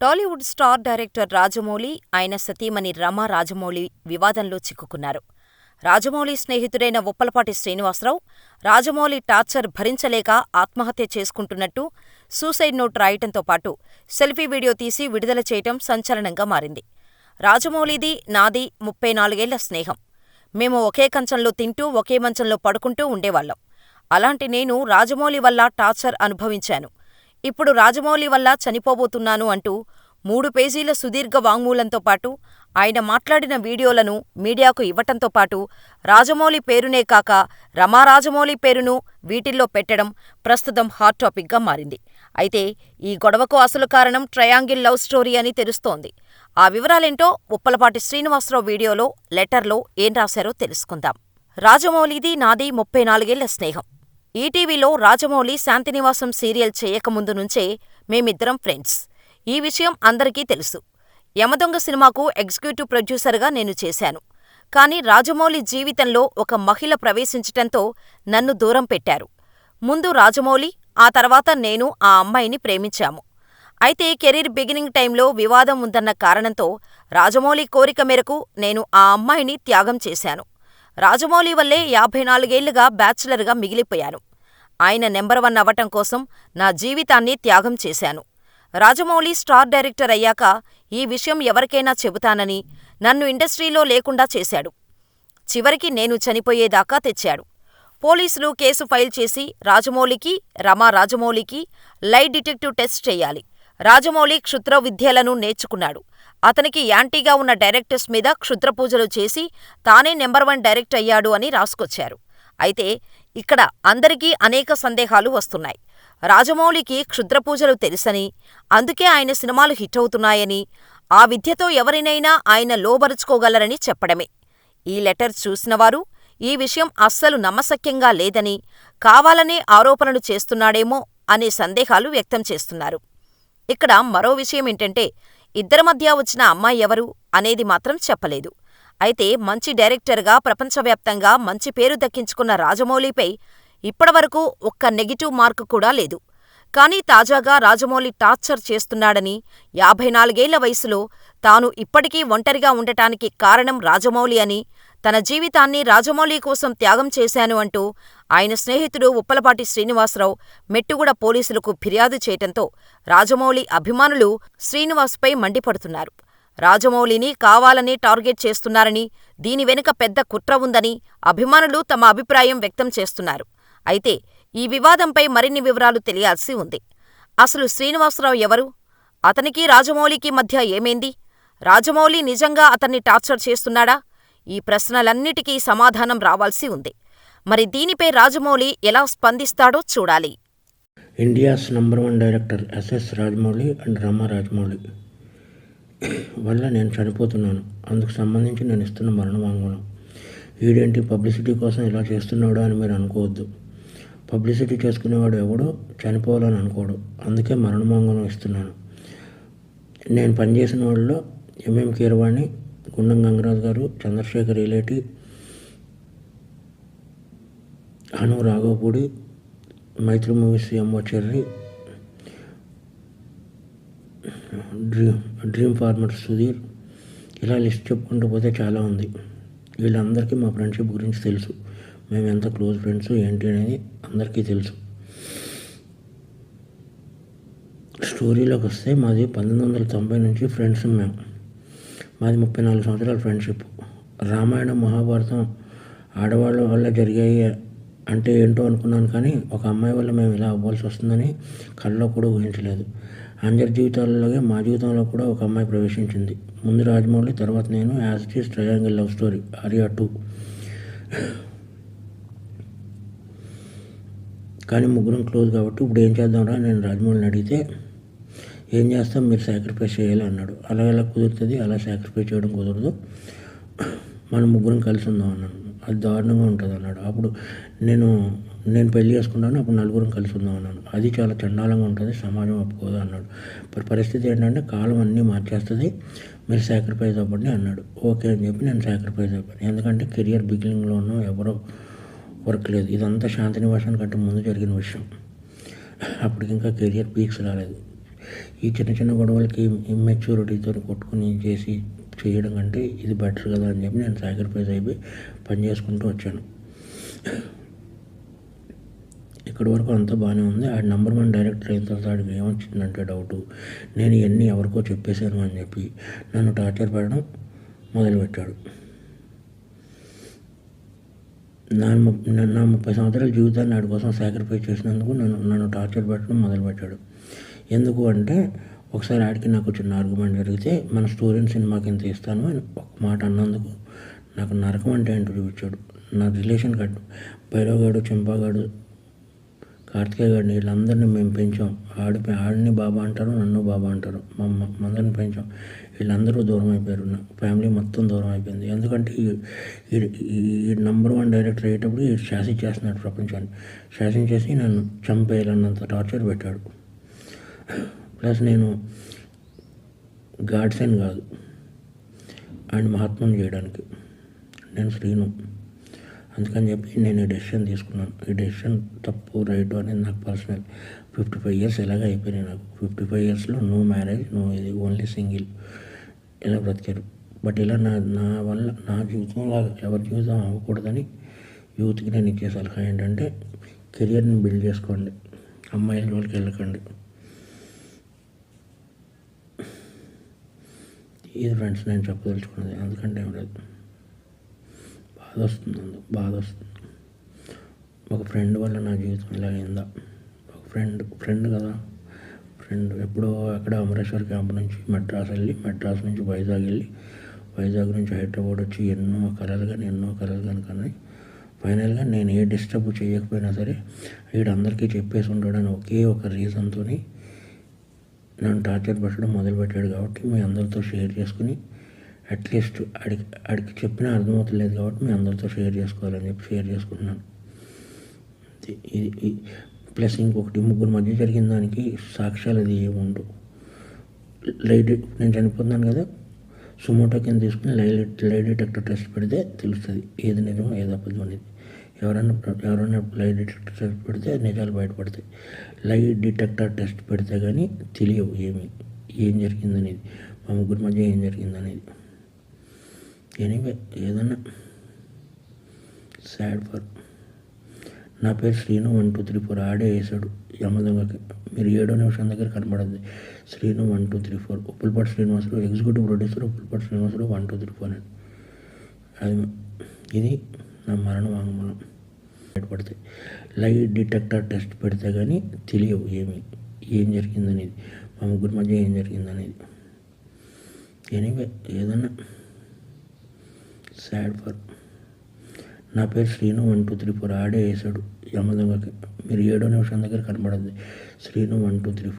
Tollywood star director Rajamouli, ఆయన సతీమణి రమ రాజమౌళి వివాదంలో చిక్కుకున్నారు. రాజమౌళి స్నేహితుడైన ఉప్పలపాటి శ్రీనివాసరావు, రాజమౌళి టార్చర్ భరించలేక ఆత్మహత్య చేసుకుంటున్నట్టు సూసైడ్ నోట్ రాయటంతో పాటు సెల్ఫీ వీడియో తీసి విడుదల చేయటం సంచలనంగా మారింది. రాజమౌళిది, నాది 34 ఏళ్ల స్నేహం. మేము ఒకే కంచంలో తింటూ, ఒకే మంచంలో పడుకుంటూ ఉండేవాళ్ళం. అలాంటి నేను రాజమౌళి వల్ల టార్చర్ అనుభవించాను. ఇప్పుడు రాజమౌళి వల్ల చనిపోబోతున్నాను అంటూ 3 పేజీల సుదీర్ఘ వాంగ్మూలంతో పాటు ఆయన మాట్లాడిన వీడియోలను మీడియాకు ఇవ్వటంతో పాటు రాజమౌళి పేరునే కాక రమా రాజమౌళి పేరును వీటిల్లో పెట్టడం ప్రస్తుతం హాట్ టాపిక్గా మారింది. అయితే ఈ గొడవకు అసలు కారణం ట్రయాంగిల్ లవ్ స్టోరీ అని తెలుస్తోంది. ఆ వివరాలేంటో ఉప్పలపాటి శ్రీనివాసరావు వీడియోలో, లెటర్లో ఏం రాశారో తెలుసుకుందాం. రాజమౌళిది, నాది 34 ఏళ్ల స్నేహం. ఈటీవీలో రాజమౌళి శాంతినివాసం సీరియల్ చేయకముందు నుంచే మేమిద్దరం ఫ్రెండ్స్. ఈ విషయం అందరికీ తెలుసు. యమదొంగ సినిమాకు ఎగ్జిక్యూటివ్ ప్రొడ్యూసర్గా నేను చేశాను. కానీ రాజమౌళి జీవితంలో ఒక మహిళ ప్రవేశించటంతో నన్ను దూరం పెట్టారు. ముందు రాజమౌళి, ఆ తర్వాత నేను ఆ అమ్మాయిని ప్రేమించాము. అయితే కెరీర్ బిగినింగ్ టైంలో వివాదం ఉందన్న కారణంతో రాజమౌళి కోరిక మేరకు నేను ఆ అమ్మాయిని త్యాగం చేశాను. రాజమౌళి వల్లే 54 ఏళ్లుగా బ్యాచిలర్గా మిగిలిపోయాను. ఆయన నెంబర్ 1 అవ్వటం కోసం నా జీవితాన్ని త్యాగం చేశాను. రాజమౌళి స్టార్ డైరెక్టర్ అయ్యాక ఈ విషయం ఎవరికైనా చెబుతానని నన్ను ఇండస్ట్రీలో లేకుండా చేశాడు. చివరికి నేను చనిపోయేదాకా తెచ్చాడు. పోలీసులు కేసు ఫైల్ చేసి రాజమౌళికి, రమా రాజమౌళికి లై డిటెక్టివ్ టెస్ట్ చెయ్యాలి. రాజమౌళి క్షుద్ర విద్యలను నేర్చుకున్నాడు. అతనికి యాంటీగా ఉన్న డైరెక్టర్స్ మీద క్షుద్రపూజలు చేసి తానే నెంబర్ 1 డైరెక్టర్ అయ్యాడు అని రాసుకొచ్చారు. అయితే ఇక్కడ అందరికీ అనేక సందేహాలు వస్తున్నాయి. రాజమౌళికి క్షుద్రపూజలు తెలుసని, అందుకే ఆయన సినిమాలు హిట్ అవుతున్నాయని, ఆ విద్యతో ఎవరినైనా ఆయన లోబరుచుకోగలరని చెప్పడమే. ఈ లెటర్ చూసినవారు ఈ విషయం అస్సలు నమ్మశక్యంగా లేదని, కావాలనే ఆరోపణలు చేస్తున్నాడేమో అనే సందేహాలు వ్యక్తం చేస్తున్నారు. ఇక్కడ మరో విషయమేంటంటే, ఇద్దరి మధ్య వచ్చిన అమ్మాయి ఎవరు అనేది మాత్రం చెప్పలేదు. అయితే మంచి డైరెక్టర్గా ప్రపంచవ్యాప్తంగా మంచి పేరు దక్కించుకున్న రాజమౌళిపై ఇప్పటివరకు ఒక్క నెగిటివ్ మార్కు కూడా లేదు. కానీ తాజాగా రాజమౌళి టార్చర్ చేస్తున్నాడని, 54 ఏళ్ల వయసులో తాను ఇప్పటికీ ఒంటరిగా ఉండటానికి కారణం రాజమౌళి అని, తన జీవితాన్ని రాజమౌళి కోసం త్యాగం చేశాను అంటూ ఆయన స్నేహితుడు ఉప్పలపాటి శ్రీనివాసరావు మెట్టుగూడ పోలీసులకు ఫిర్యాదు చేయటంతో రాజమౌళి అభిమానులు శ్రీనివాస్పై మండిపడుతున్నారు. రాజమౌళిని కావాలనే టార్గెట్ చేస్తున్నారని, దీని వెనుక పెద్ద కుట్ర ఉందని అభిమానులు తమ అభిప్రాయం వ్యక్తం చేస్తున్నారు. అయితే ఈ వివాదంపై మరిన్ని వివరాలు తెలియాల్సి ఉంది. అసలు శ్రీనివాసరావు ఎవరు? అతనికి రాజమౌళికి మధ్య ఏమైంది? రాజమౌళి నిజంగా అతన్ని టార్చర్ చేస్తున్నాడా? ఈ ప్రశ్నలన్నిటికీ సమాధానం రావాల్సి ఉంది. మరి దీనిపై రాజమౌళి ఎలా స్పందిస్తాడో చూడాలి. India's number 1 director SS Rajamouli and Rama Rajamouli వల్ల నేను చనిపోతున్నాను. అందుకు సంబంధించి నేను ఇస్తున్న మరణ వాంగ్మూలం. వీడేంటి పబ్లిసిటీ కోసం ఇలా చేస్తున్నాడు అని మీరు అనుకోవద్దు. పబ్లిసిటీ చేసుకునేవాడు ఎవడో చనిపోవాలని అనుకోడు. అందుకే మరణ వాంగ్మూలం ఇస్తున్నాను. నేను పనిచేసిన వాళ్ళలో ఎంఎం కీరవాణి, గుండం గంగరాజు గారు, చంద్రశేఖర్ ఇలేటి, హను రాఘవపూడి, మైత్రి మూవీస్ ఎంఓ చెర్రి, డ్రీమ్ ఫార్మర్ సుధీర్, ఇలా లిస్ట్ చెప్పుకుంటూ పోతే చాలా ఉంది. వీళ్ళందరికీ మా ఫ్రెండ్షిప్ గురించి తెలుసు. మేము ఎంత క్లోజ్ ఫ్రెండ్స్ ఏంటి అనేది అందరికీ తెలుసు. స్టోరీలోకి వస్తే మాది 1990 నుంచి ఫ్రెండ్స్. మాది 34 సంవత్సరాల ఫ్రెండ్షిప్. రామాయణం, మహాభారతం ఆడవాళ్ళ వల్ల జరిగాయి అంటే ఏంటో అనుకున్నాను. కానీ ఒక అమ్మాయి వల్ల మేము ఇలా అవ్వాల్సి వస్తుందని కళ్ళలో కూడా ఊహించలేదు. అందరి జీవితాలలోనే మా జీవితంలో కూడా ఒక అమ్మాయి ప్రవేశించింది. ముందు రాజమౌళి, తర్వాత నేను. As it is triangle love story, Arya 2. కానీ ముగ్గురం క్లోజ్ కాబట్టి ఇప్పుడు ఏం చేద్దాంరా నేను రాజమౌళిని అడిగితే, ఏం చేస్తాం, మీరు సాక్రిఫైస్ చేయాలి అన్నాడు. అలా ఎలా కుదురుతుంది? అలా సాక్రిఫైస్ చేయడం కుదరదు. మనం ముగ్గురం కలిసి ఉందాం అన్నాను. అది దారుణంగా ఉంటుంది అన్నాడు. అప్పుడు నేను పెళ్లి చేసుకున్నాను, అప్పుడు నలుగురం కలిసి ఉందాం అన్నాను. అది చాలా చండాలంగా ఉంటుంది, సమాజం ఒప్పుకోదు అన్నాడు. పరిస్థితి ఏంటంటే కాలం అన్నీ మార్చేస్తుంది, మీరు సాక్రిఫైస్ అవ్వండి అన్నాడు. ఓకే అని చెప్పి నేను సాక్రిఫైస్ అయిపోయాను. ఎందుకంటే కెరియర్ బిగినింగ్లో ఉన్న ఎవరో వర్క్ లేదు. ఇదంతా శాంతినివాసం కంటే ముందు జరిగిన విషయం. అప్పటికి ఇంకా కెరియర్ పీక్స్ రాలేదు. ఈ చిన్న చిన్న గొడవలకి ఇమ్మెచ్యూరిటీతో కొట్టుకుని చేయడం కంటే ఇది బెటర్ కదా అని చెప్పి నేను సాక్రిఫైస్ అయిపోయి పని చేసుకుంటూ వచ్చాను. ఇక్కడి వరకు అంతా బాగానే ఉంది. ఆడి నెంబర్ 1 డైరెక్టర్ అయిన తర్వాత ఆడికి ఏమొచ్చిందంటే డౌటు, నేను ఇవన్నీ ఎవరికో చెప్పేశాను అని చెప్పి నన్ను టార్చర్ పెట్టడం మొదలుపెట్టాడు. నా 30 సంవత్సరాల జీవితాన్ని ఆడి కోసం సాక్రిఫైస్ చేసినందుకు నన్ను టార్చర్ పెట్టడం మొదలుపెట్టాడు. ఎందుకు అంటే ఒకసారి ఆడికి నాకు చిన్న ఆర్గ్యుమెంట్ జరిగితే మన స్టూడెంట్ సినిమాకి ఇంత ఇస్తాను అని ఒక మాట అన్నందుకు నాకు నరకం అంటే ఏంటో చూపించాడు. నా రిలేషన్ కట్టు భైరవగాడు, చెంపాగాడు, కార్తికేయ గారిని వీళ్ళందరినీ మేము పెంచాం. ఆడిని బాబా అంటారు, నన్ను బాబా అంటారు. మందరిని పెంచాం. వీళ్ళందరూ దూరం అయిపోయారు. నా ఫ్యామిలీ మొత్తం దూరం అయిపోయింది. ఎందుకంటే ఈ నెంబర్ 1 డైరెక్టర్ అయ్యేటప్పుడు ఈ శాసించేస్తున్నాడు ప్రపంచాన్ని. శాసించేసి నన్ను చంపేయాలన్నంత టార్చర్ పెట్టాడు. ప్లస్ నేను గాడ్సెన్ కాదు ఆయన మహాత్మం చేయడానికి. నేను శ్రీను. అందుకని చెప్పి నేను ఈ డెసిషన్ తీసుకున్నాను. ఈ డెసిషన్ తప్పు రైట్ అనేది నాకు పర్సనల్. 55 ఇయర్స్ ఎలాగ అయిపోయినాయి నాకు. 55 ఇయర్స్లో నో మ్యారేజ్, నో ఇది, ఓన్లీ సింగిల్ ఇలా బ్రతికారు. బట్ ఇలా నా వల్ల నా జీవితంలో ఎవరి జీవితం అవ్వకూడదని యూత్కి నేను ఇచ్చే సలహా ఏంటంటే కెరియర్ని బిల్డ్ చేసుకోండి, అమ్మాయిల జోలికి వెళ్ళకండి. ఇది ఫ్రెండ్స్ నేను చెప్పదలుచుకున్నది. అందుకంటే ఏం లేదు, బాధ వస్తుంది. ఒక ఫ్రెండ్ వల్ల నా జీవితం ఇలా అయిందా. ఒక ఫ్రెండ్ కదా, ఫ్రెండ్ ఎప్పుడో అక్కడ అమరేశ్వర్ క్యాంప్ నుంచి మెడ్రాస్ వెళ్ళి, మెడ్రాస్ నుంచి వైజాగ్ వెళ్ళి, వైజాగ్ నుంచి హైదరాబాద్ వచ్చి ఎన్నో కలలు కానీ ఫైనల్గా నేను ఏ డిస్టర్బ్ చేయకపోయినా సరే వీడందరికీ చెప్పేసి ఉంటాడని ఒకే ఒక రీజన్తో నన్ను టార్చర్ పెట్టడం మొదలుపెట్టాడు. కాబట్టి మీ అందరితో షేర్ చేసుకుని అట్లీస్ట్ ఆడికి చెప్పినా అర్థమవుతలేదు కాబట్టి మీ అందరితో షేర్ చేసుకోవాలని చెప్పి షేర్ చేసుకుంటున్నాను. ఇది ప్లస్ ఇంకొకటి, ముగ్గురు మధ్య జరిగిన దానికి సాక్ష్యాలు అది ఏముండవు. నేను చనిపోతున్నాను కదా, సుమోటో కింద తీసుకుని లై డిటెక్టర్ టెస్ట్ పెడితే తెలుస్తుంది ఏది నిజం ఏది అబద్ధం అనేది. ఎవరైనా లై డిటెక్టర్ టెస్ట్ పెడితే నిజాలు బయటపడతాయి. లై డిటెక్టర్ టెస్ట్ పెడితే కానీ తెలియవు ఏం జరిగిందనేది, మా ముగ్గురు మధ్య ఏం జరిగిందనేది. ఎనీవే ఏదన్నా సాడ్ ఫర్. నా పేరు శ్రీను 1 2 3 4 ఆడే వేసాడు యమదొంగకి. మీరు 7వ నిమిషం దగ్గర కనపడద్ది శ్రీను 1 2 3 4. ఉప్పులపాటి శ్రీనివాసరావు ఎగ్జిక్యూటివ్ ప్రొడ్యూసర్, ఉప్పులపాటి శ్రీనివాసరావు 1 2 3 4 అని. ఇది నా మరణ వాంగ్మూలం. బయటపడతాయి. లై డిటెక్టర్ టెస్ట్ పెడితే కానీ తెలియవు ఏం జరిగిందనేది, మా ముగ్గురు మధ్య ఏం జరిగిందనేది. ఎనీవే ఏదన్నా సాడ్ ఫర్. నా పేరు శ్రీను 1 2 3 4 ఆడే వేసాడు యమదొంగకి. మీరు 7వ నిమిషం దగ్గర కనపడద్ది శ్రీను 1 2 3 4.